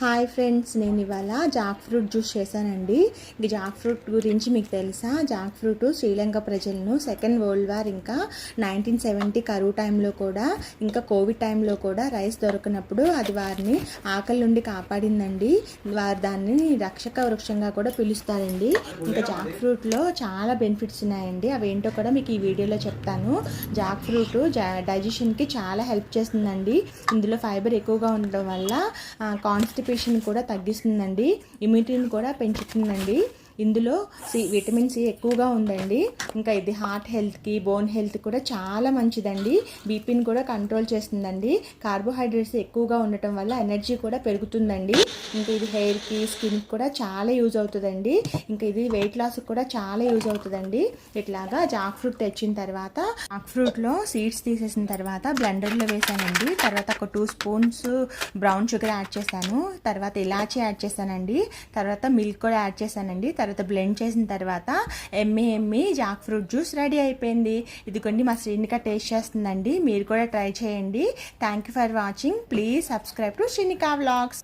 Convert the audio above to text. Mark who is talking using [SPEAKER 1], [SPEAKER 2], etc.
[SPEAKER 1] Hi friends, నేను ఇవాళ Jack fruit juice చేశానండి. ఈ జాక్ ఫ్రూట్ గురించి మీకు తెలుసా? జాక్ ఫ్రూట్ శ్రీలంక ప్రజలను సెకండ్ వరల్డ్ వార్, ఇంకా 1970 కరువు టైంలో కూడా, ఇంకా కోవిడ్ టైంలో కూడా రైస్ దొరకనప్పుడు అది వారిని ఆకలి నుండి కాపాడిందండి. వారు దాన్ని రక్షక వృక్షంగా కూడా పిలుస్తారండి. ఇంకా జాక్ ఫ్రూట్లో చాలా బెనిఫిట్స్ ఉన్నాయండి. అవి ఏంటో కూడా మీకు ఈ వీడియోలో చెప్తాను. జాక్ ఫ్రూట్ డైజెషన్కి చాలా హెల్ప్ చేస్తుందండి. ఇందులో ఫైబర్ ఎక్కువగా ఉండడం వల్ల కాన్స్టిపేషన్ కూడా తగ్గిస్తుందండి, ఇమ్యూనిటీని కూడా పెంచుతుందండి. ఇందులో విటమిన్ సి ఎక్కువగా ఉందండి. ఇంకా ఇది హార్ట్ హెల్త్కి, బోన్ హెల్త్ కూడా చాలా మంచిదండి. బీపీని కూడా కంట్రోల్ చేస్తుందండి. కార్బోహైడ్రేట్స్ ఎక్కువగా ఉండటం వల్ల ఎనర్జీ కూడా పెరుగుతుందండి. ఇంకా ఇది హెయిర్కి, స్కిన్కి కూడా చాలా యూజ్ అవుతుందండి. ఇంకా ఇది వెయిట్ లాస్కి కూడా చాలా యూజ్ అవుతుందండి. ఇట్లాగా జాక్ ఫ్రూట్ తెచ్చిన తర్వాత జాక్ ఫ్రూట్లో సీడ్స్ తీసేసిన తర్వాత బ్లెండర్లో వేసానండి. తర్వాత ఒక 2 స్పూన్స్ బ్రౌన్ షుగర్ యాడ్ చేశాను. తర్వాత ఇలాచీ యాడ్ చేశానండి. తర్వాత మిల్క్ కూడా యాడ్ చేశానండి. తర్వాత బ్లెండ్ చేసిన తర్వాత ఎమ్మి జాక్ ఫ్రూట్ జ్యూస్ రెడీ అయిపోయింది. ఇదిగోండి మా శ్రీనిక టేస్ట్ చేస్తుందండి. మీరు కూడా ట్రై చేయండి. Thank you for watching. Please subscribe to Srinika vlogs.